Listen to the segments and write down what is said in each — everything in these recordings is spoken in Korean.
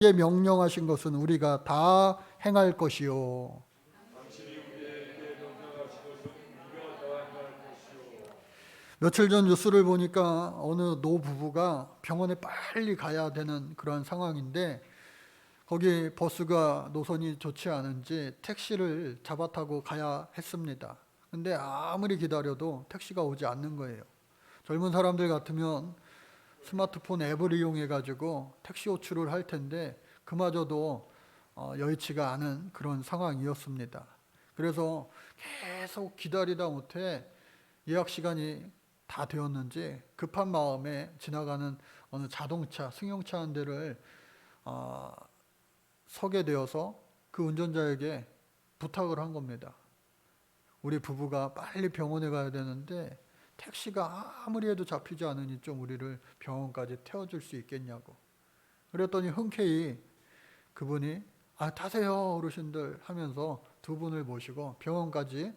이제 명령하신 것은 우리가 다 행할 것이요. 며칠 전 뉴스를 보니까 어느 노부부가 병원에 빨리 가야 되는 그런 상황인데, 거기 버스가 노선이 좋지 않은지 택시를 잡아 타고 가야 했습니다. 근데 아무리 기다려도 택시가 오지 않는 거예요. 젊은 사람들 같으면 스마트폰 앱을 이용해 가지고 택시 호출을 할 텐데 그마저도 여의치가 않은 그런 상황이었습니다. 그래서 계속 기다리다 못해 예약 시간이 다 되었는지 급한 마음에 지나가는 어느 자동차, 승용차 한 대를 서게 되어서 그 운전자에게 부탁을 한 겁니다. 우리 부부가 빨리 병원에 가야 되는데 택시가 아무리 해도 잡히지 않으니 좀 우리를 병원까지 태워줄 수 있겠냐고. 그랬더니 흔쾌히 그분이 타세요 어르신들 하면서 두 분을 모시고 병원까지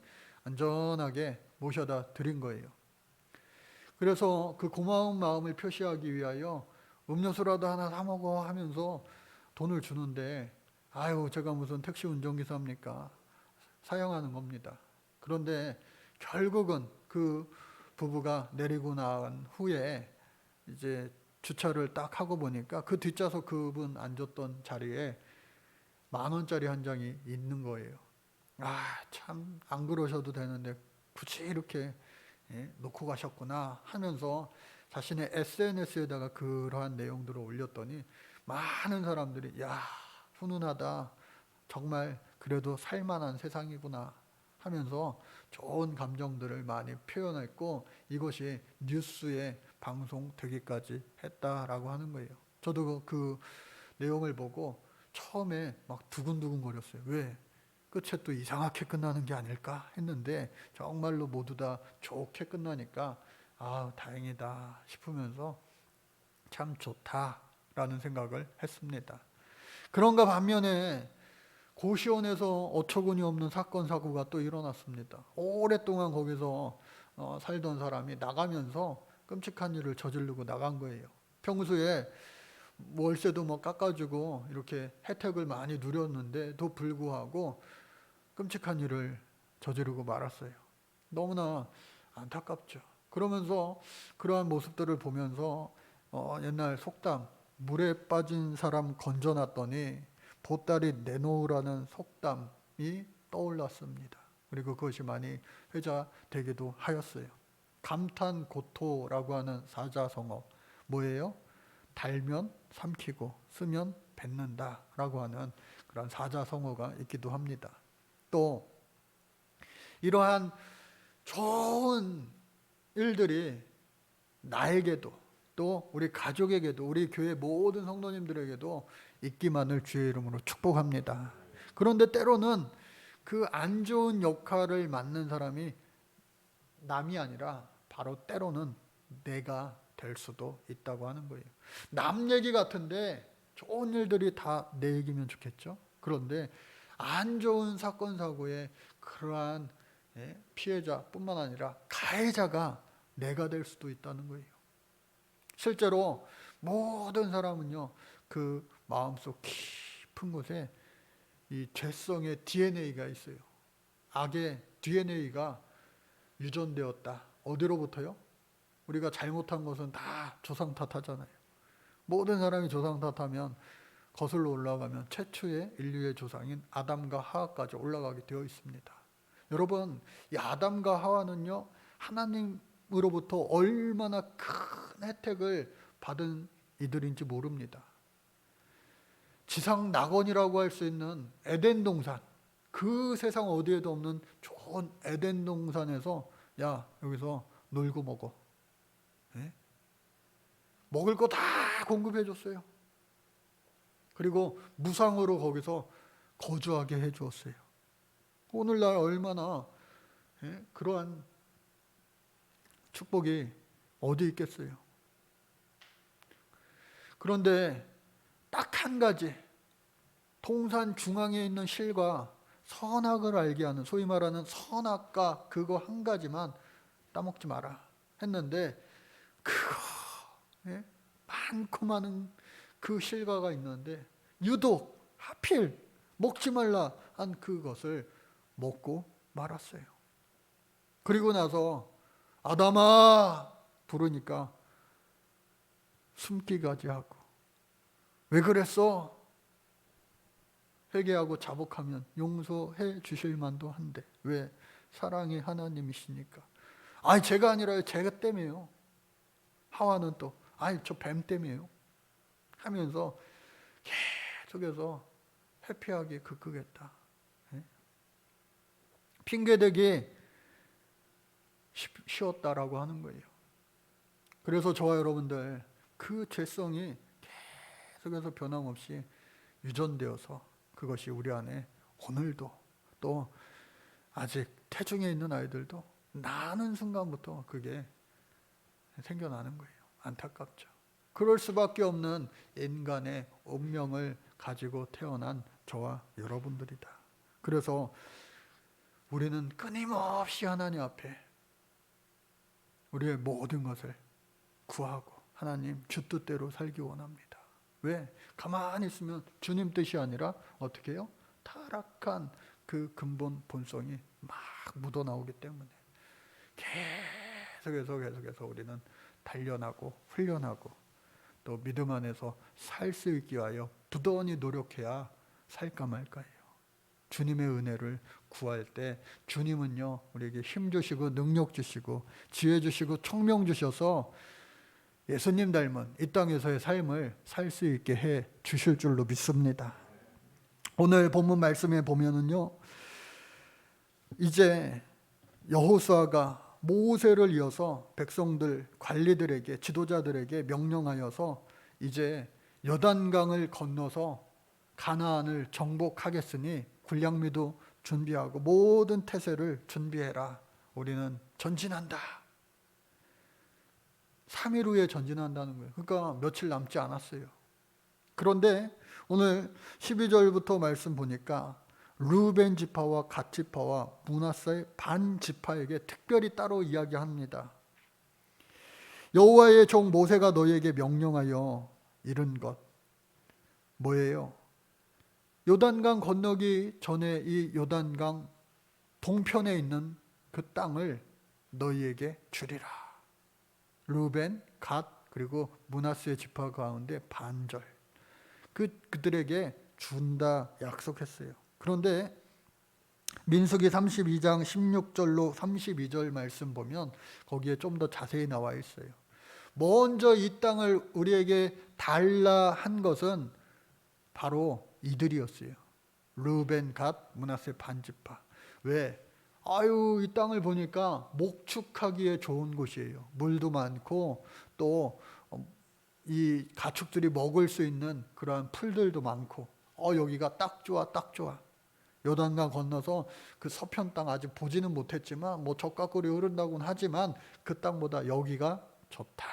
안전하게 모셔다 드린 거예요. 그래서 그 고마운 마음을 표시하기 위하여 음료수라도 하나 사 먹어 하면서 돈을 주는데, 아유 제가 무슨 택시 운전기사입니까? 사양하는 겁니다. 그런데 결국은 그 부부가 내리고 난 후에 이제 주차를 딱 하고 보니까 그 뒷좌석 그분 앉았던 자리에 10,000원짜리 한 장이 있는 거예요. 참 안 그러셔도 되는데 굳이 이렇게 놓고 가셨구나 하면서 자신의 SNS에다가 그러한 내용들을 올렸더니 많은 사람들이 훈훈하다, 정말 그래도 살만한 세상이구나 하면서 좋은 감정들을 많이 표현했고, 이것이 뉴스에 방송되기까지 했다라고 하는 거예요. 저도 그 내용을 보고 처음에 막 두근두근 거렸어요. 왜? 끝에 또 이상하게 끝나는 게 아닐까 했는데 정말로 모두 다 좋게 끝나니까 다행이다 싶으면서 참 좋다라는 생각을 했습니다. 그런가 반면에 고시원에서 어처구니 없는 사건 사고가 또 일어났습니다. 오랫동안 거기서 살던 사람이 나가면서 끔찍한 일을 저지르고 나간 거예요. 평소에 월세도 깎아주고 이렇게 혜택을 많이 누렸는데도 불구하고 끔찍한 일을 저지르고 말았어요. 너무나 안타깝죠. 그러면서 그러한 모습들을 보면서 옛날 속담, 물에 빠진 사람 건져놨더니 보따리 내놓으라는 속담이 떠올랐습니다. 그리고 그것이 많이 회자되기도 하였어요. 감탄고토라고 하는 사자성어, 뭐예요? 달면 삼키고 쓰면 뱉는다라고 하는 그런 사자성어가 있기도 합니다. 또 이러한 좋은 일들이 나에게도, 또 우리 가족에게도, 우리 교회 모든 성도님들에게도 있기만을 주의 이름으로 축복합니다. 그런데 때로는 그 안 좋은 역할을 맡는 사람이 남이 아니라 바로 때로는 내가 될 수도 있다고 하는 거예요. 남 얘기 같은데 좋은 일들이 다 내 얘기면 좋겠죠. 그런데 안 좋은 사건 사고에 그러한 피해자뿐만 아니라 가해자가 내가 될 수도 있다는 거예요. 실제로 모든 사람은요, 그 마음속 깊은 곳에 이 죄성의 DNA가 있어요. 악의 DNA가 유전되었다. 어디로부터요? 우리가 잘못한 것은 다 조상 탓하잖아요. 모든 사람이 조상 탓하면 거슬러 올라가면 최초의 인류의 조상인 아담과 하와까지 올라가게 되어 있습니다. 여러분, 이 아담과 하와는요, 하나님으로부터 얼마나 큰 혜택을 받은 이들인지 모릅니다. 지상 낙원이라고 할 수 있는 에덴 동산, 그 세상 어디에도 없는 좋은 에덴 동산에서 여기서 놀고 먹어. 먹을 거 다 공급해 줬어요. 그리고 무상으로 거기서 거주하게 해 주었어요. 오늘날 얼마나 그러한 축복이 어디 있겠어요. 그런데 딱 한 가지, 동산 중앙에 있는 실과 선악을 알게 하는, 소위 말하는 선악과 그거 한 가지만 따먹지 마라 했는데, 그거 많고 많은 그 실과가 있는데 유독 하필 먹지 말라 한 그것을 먹고 말았어요. 그리고 나서 아담아 부르니까 숨기까지 하고, 왜 그랬어? 회개하고 자복하면 용서해 주실 만도 한데, 왜? 사랑의 하나님이시니까. 아니 제가 아니라요, 제가 때문에요. 하와는 또 아니 저 뱀 때문에요 하면서 계속해서 회피하기 극극했다. 핑계대기 쉬웠다라고 하는 거예요. 그래서 저와 여러분들 그 죄성이 계속해서 변함없이 유전되어서 그것이 우리 안에 오늘도, 또 아직 태중에 있는 아이들도 나는 순간부터 그게 생겨나는 거예요. 안타깝죠. 그럴 수밖에 없는 인간의 운명을 가지고 태어난 저와 여러분들이다. 그래서 우리는 끊임없이 하나님 앞에 우리의 모든 것을 구하고 하나님 주 뜻대로 살기 원합니다. 왜? 가만히 있으면 주님 뜻이 아니라 어떻게 해요? 타락한 그 근본 본성이 막 묻어나오기 때문에 계속해서 우리는 단련하고 훈련하고 또 믿음 안에서 살 수 있기 위하여 부단히 노력해야 살까 말까예요. 주님의 은혜를 구할 때 주님은요 우리에게 힘 주시고 능력 주시고 지혜 주시고 총명 주셔서 예수님 닮은 이 땅에서의 삶을 살 수 있게 해 주실 줄로 믿습니다. 오늘 본문 말씀에 보면은요, 이제 여호수아가 모세를 이어서 백성들, 관리들에게, 지도자들에게 명령하여서 이제 요단강을 건너서 가나안을 정복하겠으니 군량미도 준비하고 모든 태세를 준비해라. 우리는 전진한다. 3일 후에 전진한다는 거예요. 그러니까 며칠 남지 않았어요. 그런데 오늘 12절부터 말씀 보니까 르우벤 지파와 갓 지파와 므낫세 반 지파에게 특별히 따로 이야기합니다. 여호와의 종 모세가 너희에게 명령하여 이른 것 뭐예요? 요단강 건너기 전에 이 요단강 동편에 있는 그 땅을 너희에게 주리라. 르우벤, 갓 그리고 므낫세 지파 가운데 반절 그들에게 준다 약속했어요. 그런데 민수기 32장 16절로 32절 말씀 보면 거기에 좀 더 자세히 나와 있어요. 먼저 이 땅을 우리에게 달라 한 것은 바로 이들이었어요. 르우벤, 갓, 므낫세 반지파. 왜? 이 땅을 보니까 목축하기에 좋은 곳이에요. 물도 많고 또 이 가축들이 먹을 수 있는 그러한 풀들도 많고 여기가 딱 좋아, 딱 좋아. 요단강 건너서 그 서편 땅 아직 보지는 못했지만 뭐 젖가꿀이 흐른다고는 하지만 그 땅보다 여기가 좋다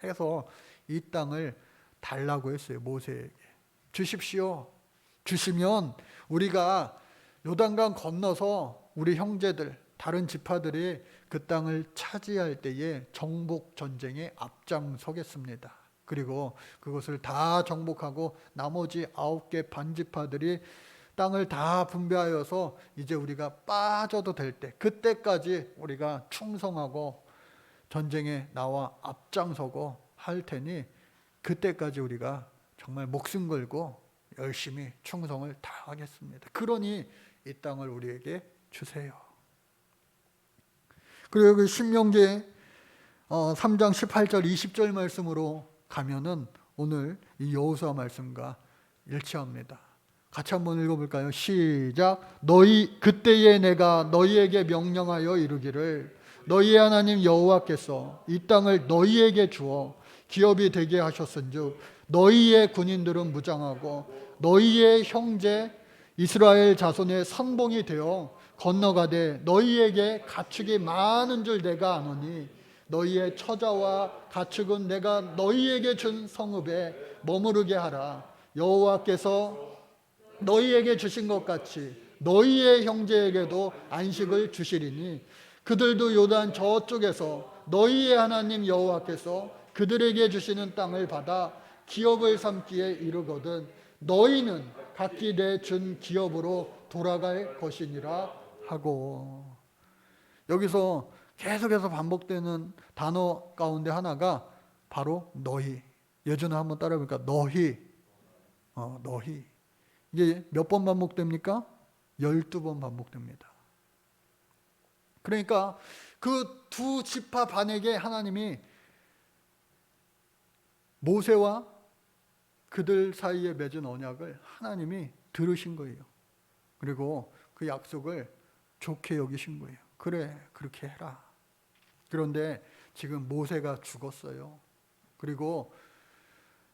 해서 이 땅을 달라고 했어요. 모세에게 주십시오. 주시면 우리가 요단강 건너서 우리 형제들 다른 지파들이 그 땅을 차지할 때에 정복 전쟁에 앞장서겠습니다. 그리고 그것을 다 정복하고 나머지 9개 반지파들이 땅을 다 분배하여서 이제 우리가 빠져도 될 때, 그때까지 우리가 충성하고 전쟁에 나와 앞장서고 할 테니 그때까지 우리가 정말 목숨 걸고 열심히 충성을 다하겠습니다. 그러니 이 땅을 우리에게 주세요. 그리고 그 신명기 3장 18절 20절 말씀으로 가면은 오늘 이 여호수아 말씀과 일치합니다. 같이 한번 읽어볼까요? 시작. 그때에 내가 너희에게 명령하여 이르기를 너희의 하나님 여호와께서 이 땅을 너희에게 주어 기업이 되게 하셨은즉 너희의 군인들은 무장하고 너희의 형제 이스라엘 자손의 선봉이 되어 건너가되 너희에게 가축이 많은 줄 내가 아노니 너희의 처자와 가축은 내가 너희에게 준 성읍에 머무르게 하라. 여호와께서 너희에게 주신 것 같이 너희의 형제에게도 안식을 주시리니 그들도 요단 저쪽에서 너희의 하나님 여호와께서 그들에게 주시는 땅을 받아 기업을 삼기에 이르거든 너희는 각기 내 준 기업으로 돌아갈 것이니라 하고. 여기서 계속해서 반복되는 단어 가운데 하나가 바로 너희. 예전에 한번 따라해보니까 너희. 너희. 이게 몇 번 반복됩니까? 12번 반복됩니다. 그러니까 그 두 지파 반에게 하나님이 모세와 그들 사이에 맺은 언약을 하나님이 들으신 거예요. 그리고 그 약속을 좋게 여기신 거예요. 그래, 그렇게 해라. 그런데 지금 모세가 죽었어요. 그리고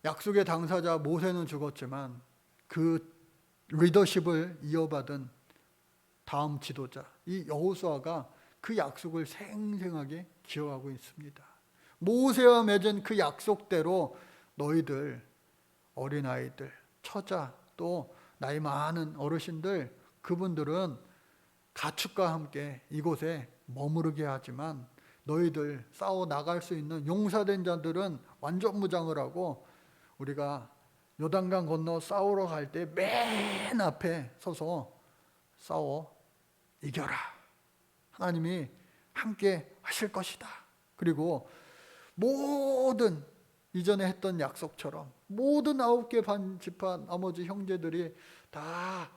약속의 당사자 모세는 죽었지만 그 리더십을 이어받은 다음 지도자 이 여호수아가 그 약속을 생생하게 기억하고 있습니다. 모세와 맺은 그 약속대로 너희들 어린아이들, 처자, 또 나이 많은 어르신들 그분들은 가축과 함께 이곳에 머무르게 하지만 너희들 싸워 나갈 수 있는 용사된 자들은 완전 무장을 하고 우리가 요단강 건너 싸우러 갈 때 맨 앞에 서서 싸워 이겨라. 하나님이 함께 하실 것이다. 그리고 모든 이전에 했던 약속처럼 모든 9개 반지파 나머지 형제들이 다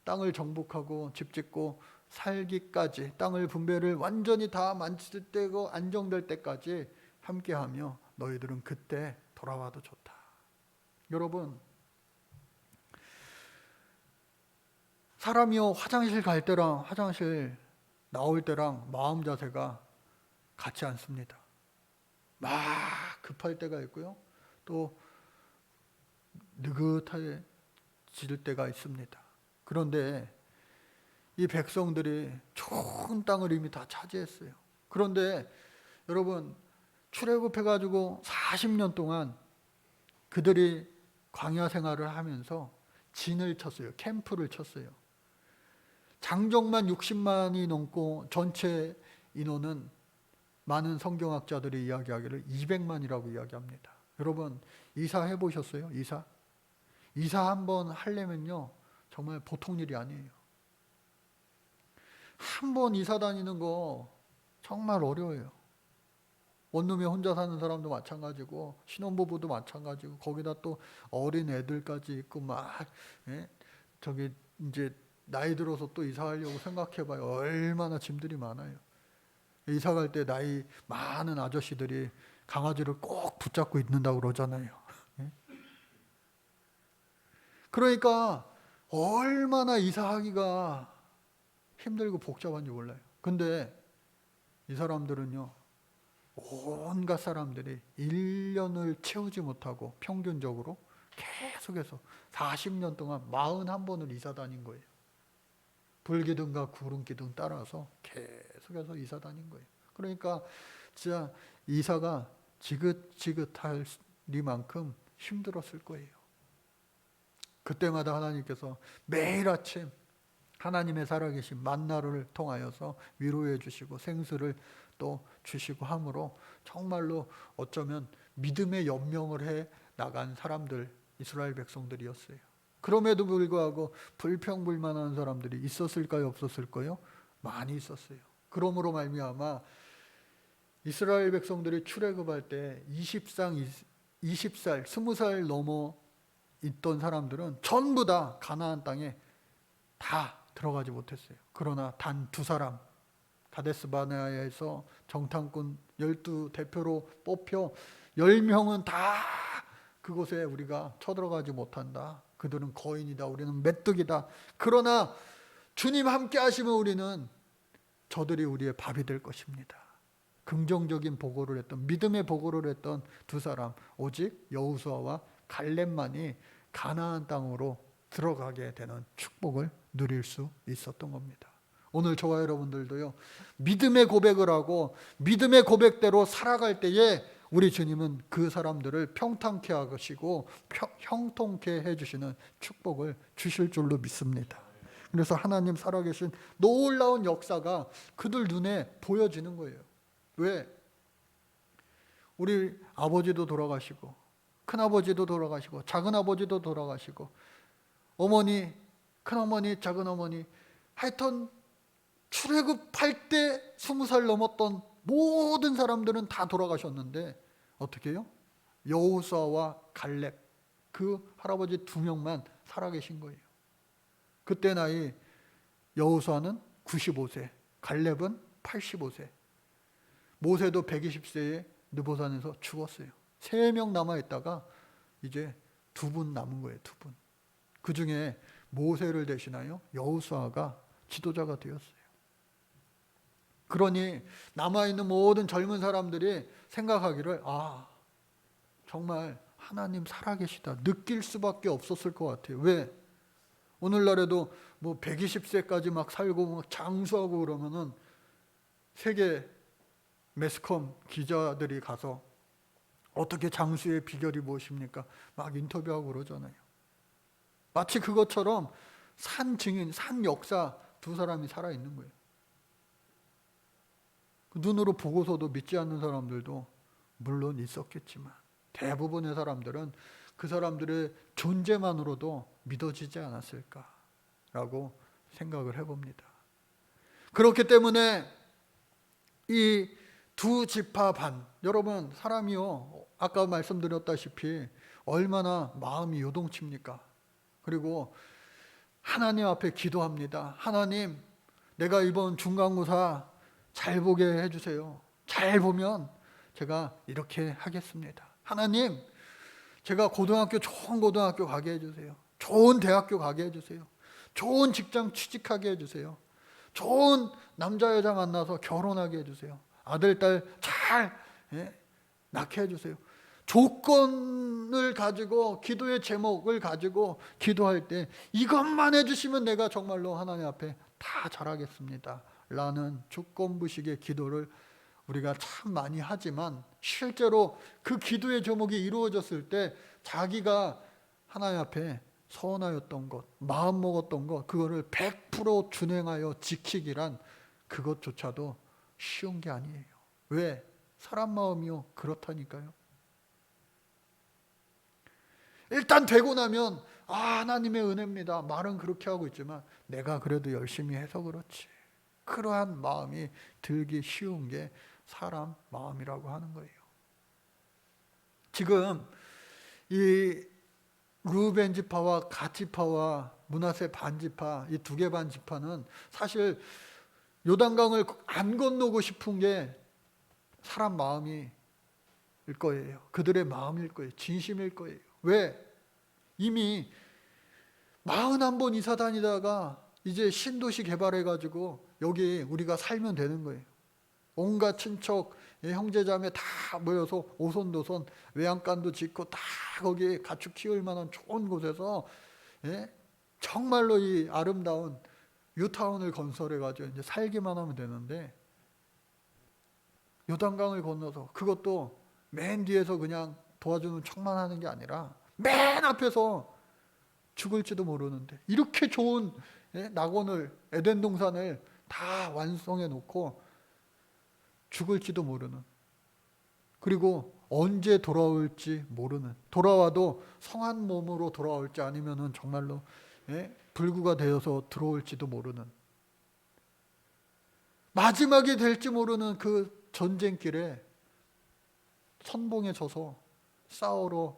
땅을 정복하고 집 짓고 살기까지 땅을 분배를 완전히 다 만질 때고 안정될 때까지 함께하며 너희들은 그때 돌아와도 좋다. 여러분, 사람이요 화장실 갈 때랑 화장실 나올 때랑 마음 자세가 같지 않습니다. 막 급할 때가 있고요. 또 느긋해질 때가 있습니다. 그런데 이 백성들이 좋은 땅을 이미 다 차지했어요. 그런데 여러분 출애굽해가지고 40년 동안 그들이 광야 생활을 하면서 진을 쳤어요. 캠프를 쳤어요. 장정만 60만이 넘고 전체 인원은 많은 성경학자들이 이야기하기를 200만이라고 이야기합니다. 여러분 이사 해보셨어요? 이사 한번 하려면요 정말 보통 일이 아니에요. 한 번 이사 다니는 거 정말 어려워요. 원룸에 혼자 사는 사람도 마찬가지고 신혼부부도 마찬가지고 거기다 또 어린 애들까지 있고 막 저기 이제 나이 들어서 또 이사하려고 생각해봐요. 얼마나 짐들이 많아요. 이사 갈 때 나이 많은 아저씨들이 강아지를 꼭 붙잡고 있는다고 그러잖아요. 그러니까 얼마나 이사하기가 힘들고 복잡한지 몰라요. 근데 이 사람들은요 온갖 사람들이 1년을 채우지 못하고 평균적으로 계속해서 40년 동안 41번을 이사 다닌 거예요. 불기둥과 구름기둥 따라서 계속해서 이사 다닌 거예요. 그러니까 진짜 이사가 지긋지긋하리만큼 힘들었을 거예요. 그때마다 하나님께서 매일 아침 하나님의 살아계신 만나를 통하여서 위로해 주시고 생수를 또 주시고 함으로 정말로 어쩌면 믿음의 연명을 해 나간 사람들 이스라엘 백성들이었어요. 그럼에도 불구하고 불평불만한 사람들이 있었을까요? 없었을까요? 많이 있었어요. 그러므로 말미암아 이스라엘 백성들이 출애굽할 때 20살, 20살 넘어 있던 사람들은 전부 다 가나안 땅에 다 들어가지 못했어요. 그러나 단 2사람 가데스 바네아에서 정탐꾼 12 대표로 뽑혀 10명은 다 그곳에 우리가 쳐들어가지 못한다. 그들은 거인이다. 우리는 메뚜기다. 그러나 주님 함께 하시면 우리는 저들이 우리의 밥이 될 것입니다. 긍정적인 보고를 했던 믿음의 보고를 했던 2사람 오직 여호수아와 갈렙만이 가나안 땅으로 들어가게 되는 축복을 누릴 수 있었던 겁니다. 오늘 저와 여러분들도요 믿음의 고백을 하고 믿음의 고백대로 살아갈 때에 우리 주님은 그 사람들을 평탄케 하시고 형통케 해주시는 축복을 주실 줄로 믿습니다. 그래서 하나님 살아계신 놀라운 역사가 그들 눈에 보여지는 거예요. 왜? 우리 아버지도 돌아가시고 큰아버지도 돌아가시고 작은아버지도 돌아가시고 어머니, 큰어머니, 작은어머니, 하여튼 출애굽할 때 20살 넘었던 모든 사람들은 다 돌아가셨는데 어떻게 해요? 여호수아와 갈렙, 그 할아버지 2명만 살아계신 거예요. 그때 나이 여호수아는 95세, 갈렙은 85세, 모세도 120세에 느보산에서 죽었어요. 3명 남아있다가 이제 2분 남은 거예요. 2분. 그 중에 모세를 대신하여 여호수아가 지도자가 되었어요. 그러니 남아있는 모든 젊은 사람들이 생각하기를 정말 하나님 살아계시다 느낄 수밖에 없었을 것 같아요. 왜? 오늘날에도 뭐 120세까지 막 살고 막 장수하고 그러면은 세계 매스컴 기자들이 가서 어떻게 장수의 비결이 무엇입니까? 막 인터뷰하고 그러잖아요. 마치 그것처럼 산 증인, 산 역사 2사람이 살아있는 거예요. 눈으로 보고서도 믿지 않는 사람들도 물론 있었겠지만 대부분의 사람들은 그 사람들의 존재만으로도 믿어지지 않았을까라고 생각을 해봅니다. 그렇기 때문에 이 2지파 반, 여러분 사람이요 아까 말씀드렸다시피 얼마나 마음이 요동칩니까? 그리고 하나님 앞에 기도합니다. 하나님, 내가 이번 중간고사 잘 보게 해주세요. 잘 보면 제가 이렇게 하겠습니다. 하나님, 제가 고등학교 좋은 고등학교 가게 해주세요. 좋은 대학교 가게 해주세요. 좋은 직장 취직하게 해주세요. 좋은 남자 여자 만나서 결혼하게 해주세요. 아들 딸 잘 낳게 해주세요. 조건을 가지고 기도의 제목을 가지고 기도할 때 이것만 해주시면 내가 정말로 하나님 앞에 다 잘하겠습니다 라는 조건부식의 기도를 우리가 참 많이 하지만 실제로 그 기도의 제목이 이루어졌을 때 자기가 하나님 앞에 서원하였던 것, 마음 먹었던 것, 그거를 100% 준행하여 지키기란 그것조차도 쉬운 게 아니에요. 왜? 사람 마음이요 그렇다니까요. 일단 되고 나면 하나님의 은혜입니다. 말은 그렇게 하고 있지만 내가 그래도 열심히 해서 그렇지. 그러한 마음이 들기 쉬운 게 사람 마음이라고 하는 거예요. 지금 이 르우벤 지파와 갓 지파와 므낫세 반 지파, 이 2개 반 지파는 사실 요단강을 안 건너고 싶은 게 사람 마음일 거예요. 그들의 마음일 거예요. 진심일 거예요. 왜? 이미 41번 이사 다니다가 이제 신도시 개발해가지고 여기 우리가 살면 되는 거예요. 온갖 친척, 형제자매 다 모여서 오손도손 외양간도 짓고 다 거기 가축 키울 만한 좋은 곳에서 정말로 이 아름다운 뉴타운을 건설해가지고 이제 살기만 하면 되는데 요단강을 건너서 그것도 맨 뒤에서 그냥 도와주는 척만 하는 게 아니라 맨 앞에서 죽을지도 모르는데 이렇게 좋은 낙원을 에덴 동산을 다 완성해 놓고 죽을지도 모르는, 그리고 언제 돌아올지 모르는, 돌아와도 성한 몸으로 돌아올지 아니면은 정말로 불구가 되어서 들어올지도 모르는, 마지막이 될지 모르는 그 전쟁길에 선봉에 져서 싸우러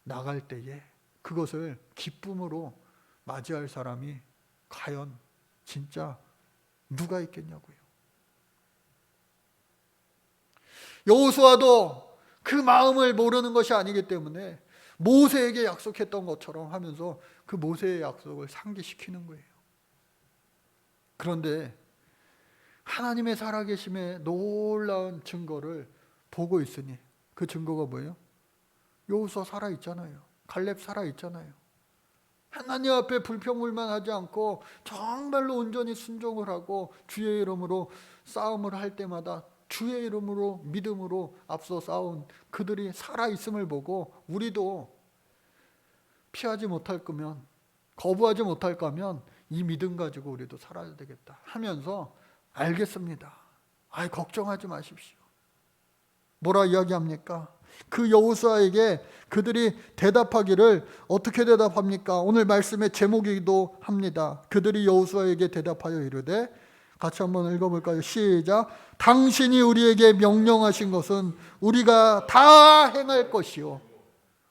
나갈 때에 그것을 기쁨으로 맞이할 사람이 과연 진짜 누가 있겠냐고요. 여호수아도 그 마음을 모르는 것이 아니기 때문에 모세에게 약속했던 것처럼 하면서 그 모세의 약속을 상기시키는 거예요. 그런데 하나님의 살아계심의 놀라운 증거를 보고 있으니 그 증거가 뭐예요? 여호수아 살아있잖아요. 갈렙 살아있잖아요. 하나님 앞에 불평불만하지 않고 정말로 온전히 순종을 하고 주의 이름으로 싸움을 할 때마다 주의 이름으로 믿음으로 앞서 싸운 그들이 살아있음을 보고 우리도 피하지 못할 거면, 거부하지 못할 거면 이 믿음 가지고 우리도 살아야 되겠다 하면서 알겠습니다. 걱정하지 마십시오. 뭐라 이야기합니까? 그 여호수아에게 그들이 대답하기를 어떻게 대답합니까? 오늘 말씀의 제목이기도 합니다. 그들이 여호수아에게 대답하여 이르되, 같이 한번 읽어볼까요? 시작. 당신이 우리에게 명령하신 것은 우리가 다 행할 것이요.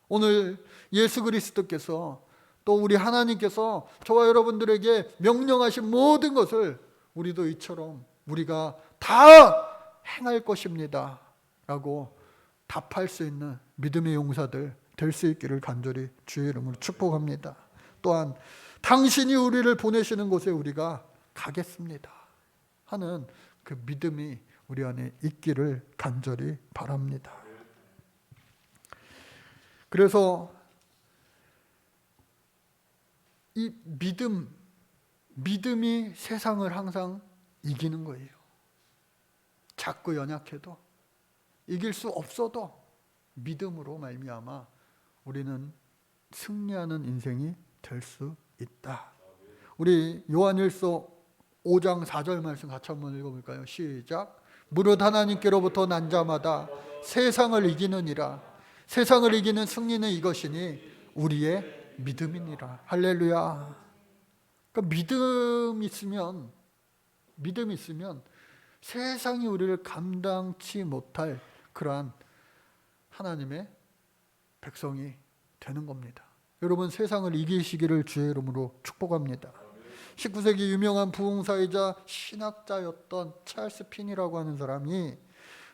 오늘 예수 그리스도께서 또 우리 하나님께서 저와 여러분들에게 명령하신 모든 것을 우리도 이처럼 우리가 다 행할 것입니다 라고 답할 수 있는 믿음의 용사들 될 수 있기를 간절히 주의 이름으로 축복합니다. 또한 당신이 우리를 보내시는 곳에 우리가 가겠습니다 하는 그 믿음이 우리 안에 있기를 간절히 바랍니다. 그래서 이 믿음이 세상을 항상 이기는 거예요. 작고 연약해도, 이길 수 없어도 믿음으로 말미암아 우리는 승리하는 인생이 될 수 있다. 우리 요한일서 5장 4절 말씀 같이 한번 읽어볼까요? 시작. 무릇 하나님께로부터 난 자마다 세상을 이기느니라. 세상을 이기는 승리는 이것이니 우리의 믿음이니라. 할렐루야. 그러니까 믿음 있으면 세상이 우리를 감당치 못할 그러한 하나님의 백성이 되는 겁니다. 여러분, 세상을 이기시기를 주의 이름으로 축복합니다. 19세기 유명한 부흥사이자 신학자였던 찰스 핀이라고 하는 사람이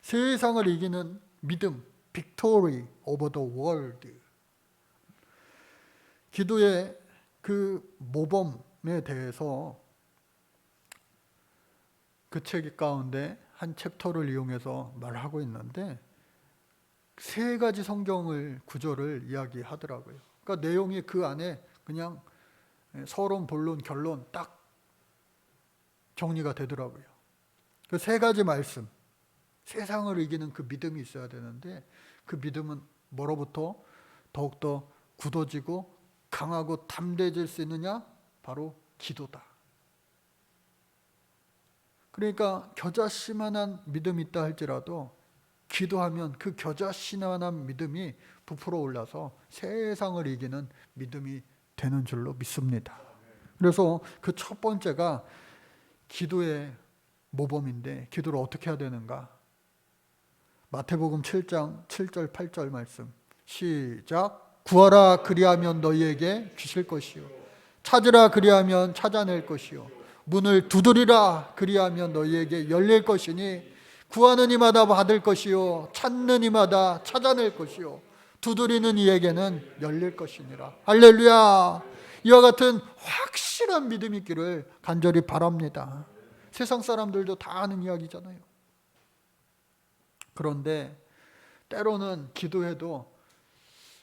세상을 이기는 믿음, victory over the world, 기도의 그 모범에 대해서 그 책 가운데 한 챕터를 이용해서 말하고 있는데, 세 가지 성경을 구절을 이야기하더라고요. 그러니까 내용이 그 안에 그냥 서론, 본론, 결론 딱 정리가 되더라고요. 그 세 가지 말씀, 세상을 이기는 그 믿음이 있어야 되는데, 그 믿음은 뭐로부터 더욱더 굳어지고 강하고 담대해질 수 있느냐? 바로 기도다. 그러니까 겨자씨만한 믿음이 있다 할지라도 기도하면 그 겨자씨만한 믿음이 부풀어 올라서 세상을 이기는 믿음이 되는 줄로 믿습니다. 그래서 그 첫 번째가 기도의 모범인데, 기도를 어떻게 해야 되는가? 마태복음 7장 7절 8절 말씀 시작. 구하라 그리하면 너희에게 주실 것이요, 찾으라 그리하면 찾아낼 것이요, 문을 두드리라 그리하면 너희에게 열릴 것이니 구하는 이마다 받을 것이요, 찾는 이마다 찾아낼 것이요, 두드리는 이에게는 열릴 것이니라. 할렐루야. 이와 같은 확실한 믿음이 있기를 간절히 바랍니다. 세상 사람들도 다 아는 이야기잖아요. 그런데 때로는 기도해도,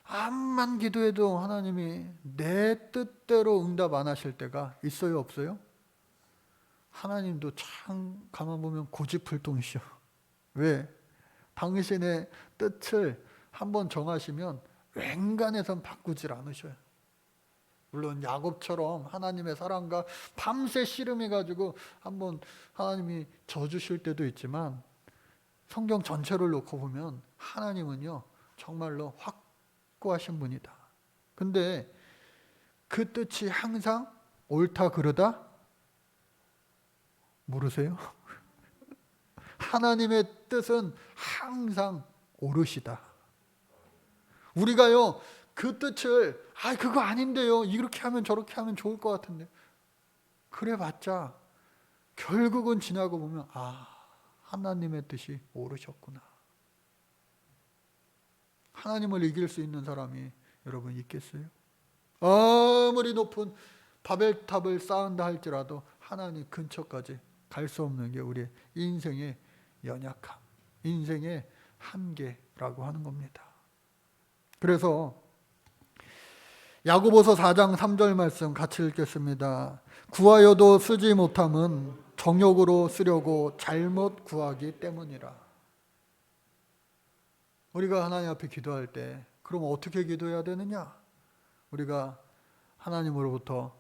암만 기도해도 하나님이 내 뜻대로 응답 안 하실 때가 있어요, 없어요? 하나님도 참 가만 보면 고집불통이셔. 왜? 당신의 뜻을 한번 정하시면 웬간해선 바꾸질 않으셔요. 물론 야곱처럼 하나님의 사랑과 밤새 씨름해가지고 한번 하나님이 져주실 때도 있지만, 성경 전체를 놓고 보면 하나님은요 정말로 확고하신 분이다. 근데 그 뜻이 항상 옳다 그르다 모르세요? 하나님의 뜻은 항상 옳으시다. 우리가요 그 뜻을 그거 아닌데요, 이렇게 하면 저렇게 하면 좋을 것 같은데, 그래봤자 결국은 지나고 보면 하나님의 뜻이 옳으셨구나. 하나님을 이길 수 있는 사람이 여러분 있겠어요? 아무리 높은 바벨탑을 쌓은다 할지라도 하나님 근처까지 갈 수 없는 게 우리의 인생의 연약함, 인생의 한계라고 하는 겁니다. 그래서 야고보서 4장 3절 말씀 같이 읽겠습니다. 구하여도 쓰지 못함은 정욕으로 쓰려고 잘못 구하기 때문이라. 우리가 하나님 앞에 기도할 때 그럼 어떻게 기도해야 되느냐? 우리가 하나님으로부터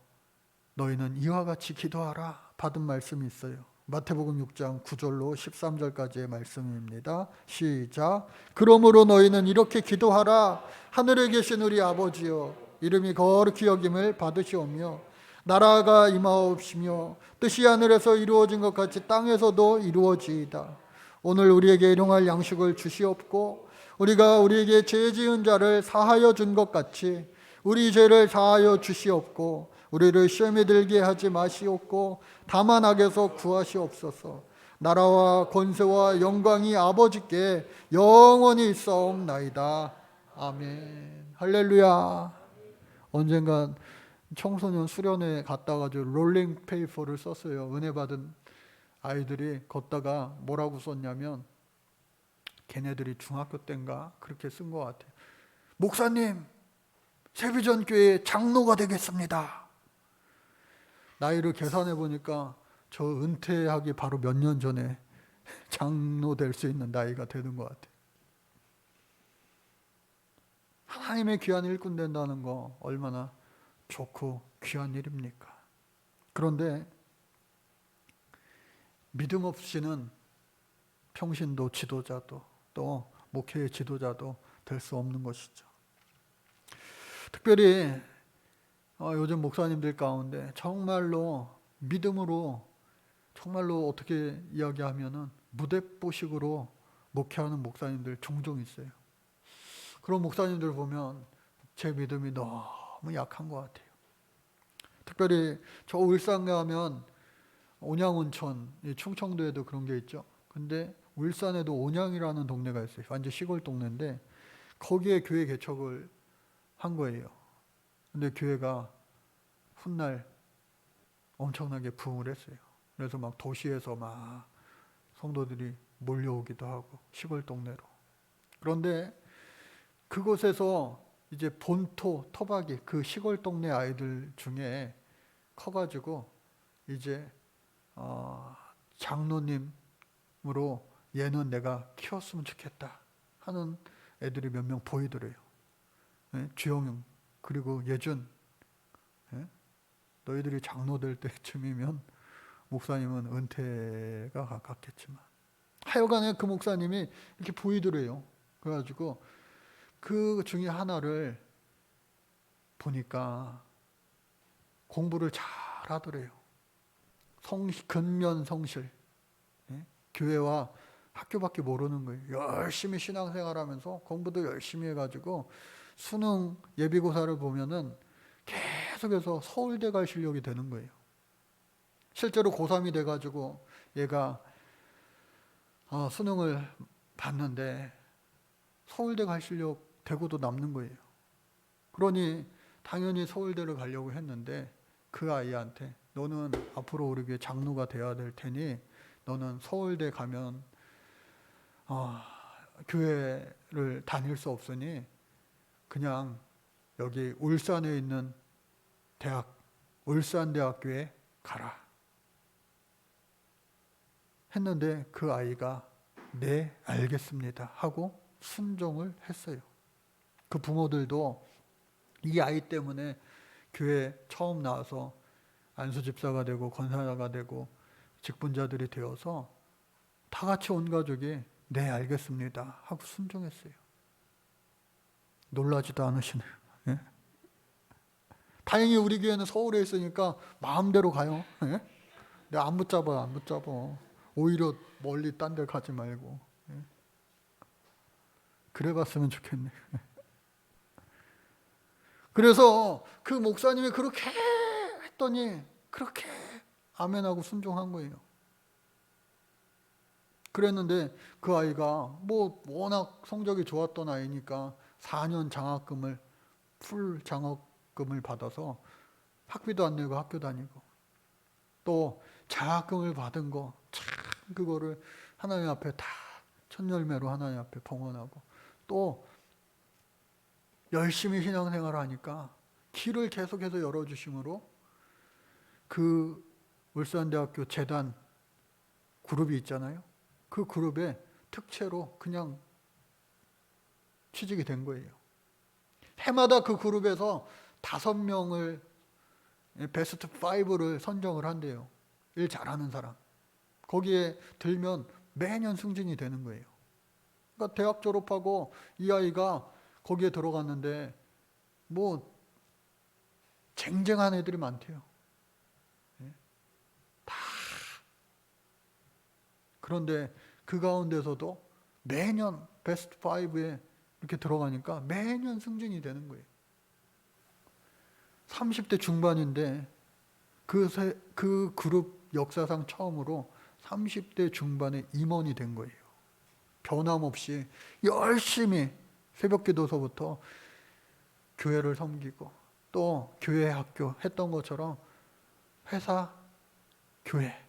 너희는 이와 같이 기도하라 받은 말씀이 있어요. 마태복음 6장 9절로 13절까지의 말씀입니다. 시작. 그러므로 너희는 이렇게 기도하라. 하늘에 계신 우리 아버지여, 이름이 거룩히 여김을 받으시오며 나라가 임하옵시며 뜻이 하늘에서 이루어진 것 같이 땅에서도 이루어지이다. 오늘 우리에게 일용할 양식을 주시옵고 우리가 우리에게 죄 지은 자를 사하여 준 것 같이 우리 죄를 사하여 주시옵고 우리를 시험에 들게 하지 마시옵고 다만 악에서 구하시옵소서. 나라와 권세와 영광이 아버지께 영원히 있사옵나이다. 아멘. 할렐루야. 언젠간 청소년 수련회 갔다가지고 롤링 페이퍼를 썼어요. 은혜 받은 아이들이 걷다가 뭐라고 썼냐면, 걔네들이 중학교 때인가 그렇게 쓴 것 같아요. 목사님, 세비전교회 장로가 되겠습니다. 나이를 계산해 보니까 저 은퇴하기 바로 몇 년 전에 장로 될 수 있는 나이가 되는 것 같아요. 하나님의 귀한 일꾼 된다는 거 얼마나 좋고 귀한 일입니까? 그런데 믿음 없이는 평신도 지도자도 또 목회의 지도자도 될 수 없는 것이죠. 특별히 요즘 목사님들 가운데 정말로 믿음으로, 정말로 어떻게 이야기하면은 무대뽀식으로 목회하는 목사님들 종종 있어요. 그런 목사님들 보면 제 믿음이 너무 약한 것 같아요. 특별히 저 울산 가면 온양온천, 충청도에도 그런 게 있죠. 근데 울산에도 온양이라는 동네가 있어요. 완전 시골 동네인데 거기에 교회 개척을 한 거예요. 근데 교회가 훗날 엄청나게 부흥을 했어요. 그래서 막 도시에서 막 성도들이 몰려오기도 하고 시골 동네로. 그런데 그곳에서 이제 본토 토박이 그 시골 동네 아이들 중에 커가지고 이제 장로님으로 얘는 내가 키웠으면 좋겠다 하는 애들이 몇 명 보이더래요. 주영영 그리고 예준, 너희들이 장로 될 때쯤이면 목사님은 은퇴가 가깝겠지만, 하여간에 그 목사님이 이렇게 보이더래요. 그래가지고 그 중에 하나를 보니까 공부를 잘 하더래요. 근면 성실. 교회와 학교밖에 모르는 거예요. 열심히 신앙생활하면서 공부도 열심히 해가지고 수능 예비고사를 보면은 계속해서 서울대 갈 실력이 되는 거예요. 실제로 고3이 돼가지고 얘가 수능을 봤는데 서울대 갈 실력 되고도 남는 거예요. 그러니 당연히 서울대를 가려고 했는데 그 아이한테 너는 앞으로 우리 교회 장로가 돼야 될 테니 너는 서울대 가면 교회를 다닐 수 없으니 그냥 여기 울산에 있는 대학, 울산대학교에 가라 했는데 그 아이가 네 알겠습니다 하고 순종을 했어요. 그 부모들도 이 아이 때문에 교회 처음 나와서 안수집사가 되고 권사자가 되고 직분자들이 되어서 다 같이 온 가족이 네 알겠습니다 하고 순종했어요. 놀라지도 않으시네요. 예? 다행히 우리 교회는 서울에 있으니까 마음대로 가요. 예? 근데 안 붙잡아. 오히려 멀리 딴 데 가지 말고. 예? 그래 봤으면 좋겠네. 그래서 그 목사님이 그렇게 했더니 그렇게 아멘하고 순종한 거예요. 그랬는데 그 아이가 뭐 워낙 성적이 좋았던 아이니까 4년 장학금을 풀 장학금을 받아서 학비도 안 내고 학교 다니고, 또 장학금을 받은 거 참 그거를 하나님 앞에 다 천열매로 하나님 앞에 봉헌하고, 또 열심히 신앙생활을 하니까 길을 계속해서 열어주심으로 그 울산대학교 재단 그룹이 있잖아요. 그 그룹의 특채로 그냥 취직이 된 거예요. 해마다 그 그룹에서 5명을 베스트 5를 선정을 한대요. 일 잘하는 사람. 거기에 들면 매년 승진이 되는 거예요. 그러니까 대학 졸업하고 이 아이가 거기에 들어갔는데 뭐 쟁쟁한 애들이 많대요. 다. 그런데 그 가운데서도 매년 베스트 5에 이렇게 들어가니까 매년 승진이 되는 거예요. 30대 중반인데 그 그룹 역사상 처음으로 30대 중반에 임원이 된 거예요. 변함없이 열심히 새벽기도서부터 교회를 섬기고 또 교회 학교 했던 것처럼 회사, 교회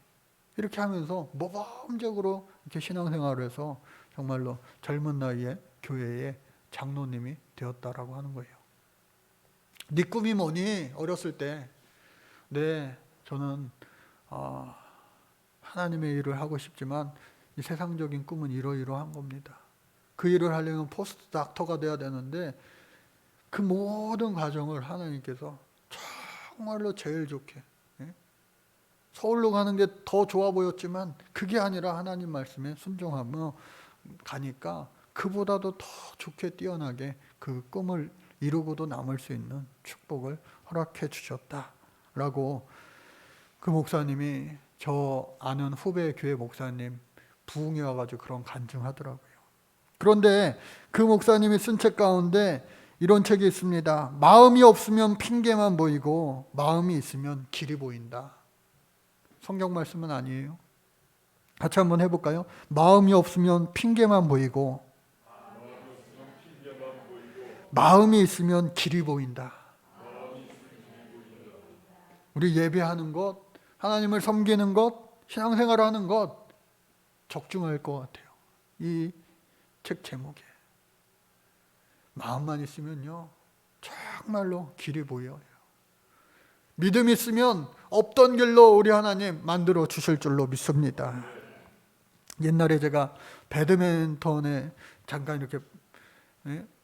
이렇게 하면서 모범적으로 이렇게 신앙생활을 해서 정말로 젊은 나이에 교회의 장로님이 되었다라고 하는 거예요. 네 꿈이 뭐니? 어렸을 때 네, 저는 하나님의 일을 하고 싶지만 이 세상적인 꿈은 이러이러한 겁니다. 그 일을 하려면 포스트 닥터가 돼야 되는데 그 모든 과정을 하나님께서 정말로 제일 좋게 서울로 가는 게 더 좋아 보였지만 그게 아니라 하나님 말씀에 순종하며 가니까 그보다도 더 좋게 뛰어나게 그 꿈을 이루고도 남을 수 있는 축복을 허락해 주셨다라고 그 목사님이 저 아는 후배 교회 목사님 부흥이 와가지고 그런 간증하더라고요. 그런데 그 목사님이 쓴 책 가운데 이런 책이 있습니다. 마음이 없으면 핑계만 보이고 마음이 있으면 길이 보인다. 성경 말씀은 아니에요. 같이 한번 해볼까요? 마음이 없으면 핑계만 보이고 마음이 있으면 길이 보인다. 우리 예배하는 것, 하나님을 섬기는 것, 신앙생활을 하는 것 적중할 것 같아요. 이 책 제목에 마음만 있으면요 정말로 길이 보여요. 믿음이 있으면 없던 길로 우리 하나님 만들어 주실 줄로 믿습니다. 옛날에 제가 배드민턴에 잠깐 이렇게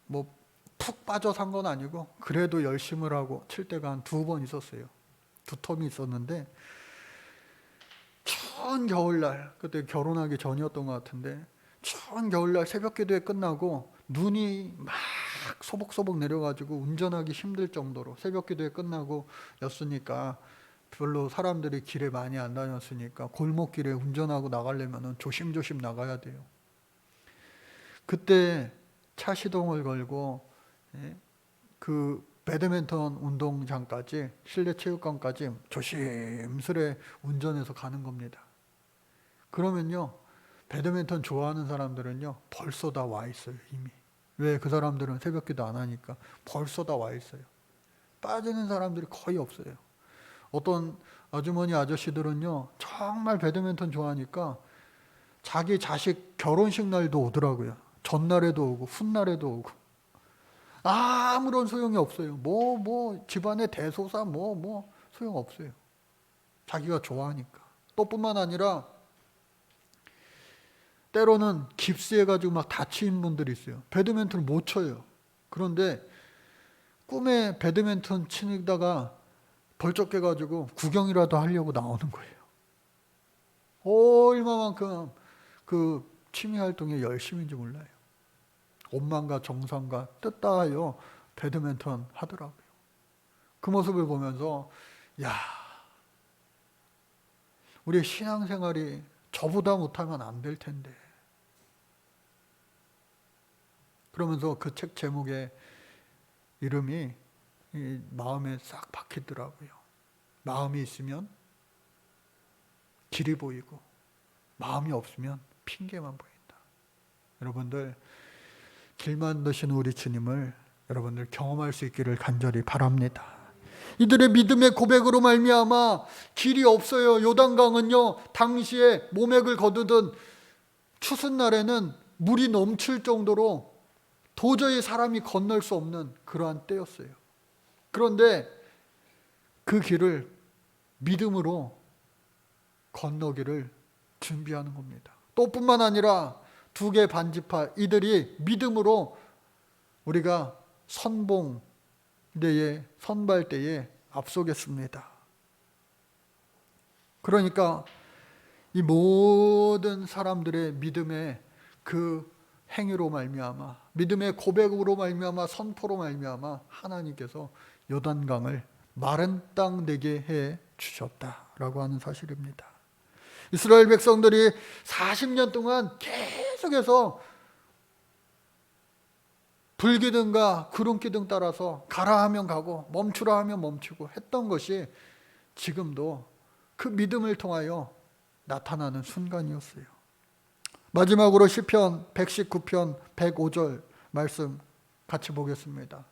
뭐 푹 빠져 산 건 아니고 그래도 열심히 하고 칠 때가 한 2번 있었어요. 2텀이 있었는데 추운 겨울날, 그때 결혼하기 전이었던 것 같은데 추운 겨울날 새벽 기도회 끝나고 눈이 막 소복소복 내려가지고 운전하기 힘들 정도로 새벽 기도회 끝나고 였으니까 별로 사람들이 길에 많이 안 다녔으니까 골목길에 운전하고 나가려면 조심조심 나가야 돼요. 그때 차 시동을 걸고 그 배드민턴 운동장까지 실내 체육관까지 조심스레 운전해서 가는 겁니다. 그러면요 배드민턴 좋아하는 사람들은요 벌써 다 와 있어요. 이미. 왜? 그 사람들은 새벽기도 안 하니까 벌써 다 와 있어요. 빠지는 사람들이 거의 없어요. 어떤 아주머니 아저씨들은요 정말 배드민턴 좋아하니까 자기 자식 결혼식 날도 오더라고요. 전날에도 오고 훗날에도 오고. 아무런 소용이 없어요. 뭐 집안의 대소사 뭐 소용 없어요. 자기가 좋아하니까. 또 뿐만 아니라 때로는 깁스해가지고 막 다친 분들이 있어요. 배드민턴을 못 쳐요. 그런데 꿈에 배드민턴 치다가 벌쩍 깨가지고 구경이라도 하려고 나오는 거예요. 얼마만큼 그 취미 활동에 열심인지 몰라요. 온만과 정성과 뜻 다하여 배드민턴 하더라고요. 그 모습을 보면서 야, 우리 신앙생활이 저보다 못하면 안 될 텐데. 그러면서 그 책 제목의 이름이 이 마음에 싹 박히더라고요. 마음이 있으면 길이 보이고 마음이 없으면 핑계만 보인다. 여러분들 길 만드시는 우리 주님을 여러분들 경험할 수 있기를 간절히 바랍니다. 이들의 믿음의 고백으로 말미암아 길이 없어요. 요단강은요 당시에 모맥을 거두던 추수날에는 물이 넘칠 정도로 도저히 사람이 건널 수 없는 그러한 때였어요. 그런데 그 길을 믿음으로 건너기를 준비하는 겁니다. 또 뿐만 아니라 2개 반지파 이들이 믿음으로 우리가 선발대에 앞서겠습니다. 그러니까 이 모든 사람들의 믿음의 그 행위로 말미암아, 믿음의 고백으로 말미암아, 선포로 말미암아 하나님께서 요단강을 마른 땅 되게 해 주셨다라고 하는 사실입니다. 이스라엘 백성들이 40년 동안 계속해서 불기둥과 구름기둥 따라서 가라 하면 가고 멈추라 하면 멈추고 했던 것이 지금도 그 믿음을 통하여 나타나는 순간이었어요. 마지막으로 시편 119편 105절 말씀 같이 보겠습니다.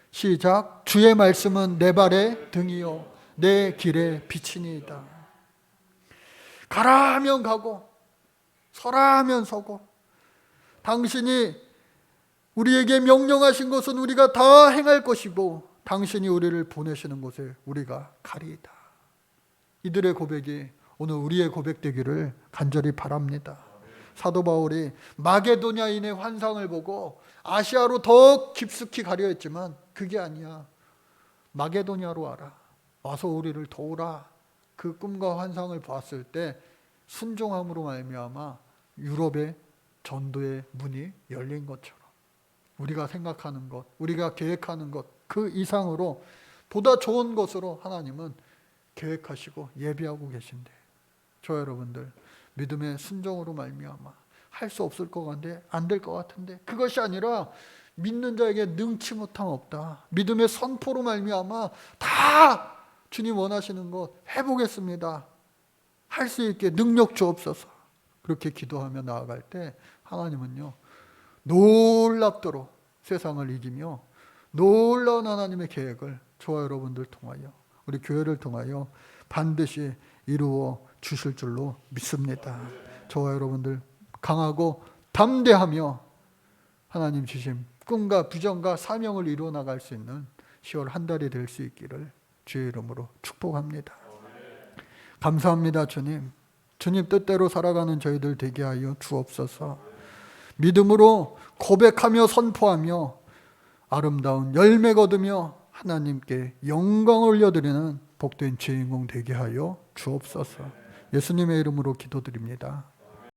시작. 주의 말씀은 내 발의 등이요 내 길의 빛이니이다. 가라 하면 가고 서라 하면 서고, 당신이 우리에게 명령하신 것은 우리가 다 행할 것이고 당신이 우리를 보내시는 곳에 우리가 가리이다. 이들의 고백이 오늘 우리의 고백되기를 간절히 바랍니다. 사도 바울이 마게도냐인의 환상을 보고 아시아로 더 깊숙이 가려 했지만 그게 아니야. 마게도냐로 와라. 와서 우리를 도우라. 그 꿈과 환상을 보았을 때 순종함으로 말미암아 유럽의 전도의 문이 열린 것처럼 우리가 생각하는 것, 우리가 계획하는 것 그 이상으로 보다 좋은 것으로 하나님은 계획하시고 예비하고 계신데, 저 여러분들 믿음의 순종으로 말미암아 할 수 없을 것 같은데, 안 될 것 같은데, 그것이 아니라 믿는 자에게 능치 못함 없다. 믿음의 선포로 말미암아 다 주님 원하시는 것 해보겠습니다. 할 수 있게 능력 주옵소서. 그렇게 기도하며 나아갈 때 하나님은요 놀랍도록 세상을 이기며 놀라운 하나님의 계획을 저와 여러분들 통하여, 우리 교회를 통하여 반드시 이루어 주실 줄로 믿습니다. 저와 여러분들 강하고 담대하며 하나님 주신 꿈과 비전과 사명을 이루어 나갈 수 있는 10월 한 달이 될 수 있기를 주의 이름으로 축복합니다. 감사합니다. 주님. 주님 뜻대로 살아가는 저희들 되게 하여 주옵소서. 믿음으로 고백하며 선포하며 아름다운 열매 거두며 하나님께 영광을 올려드리는 복된 주인공 되게 하여 주옵소서. 예수님의 이름으로 기도드립니다.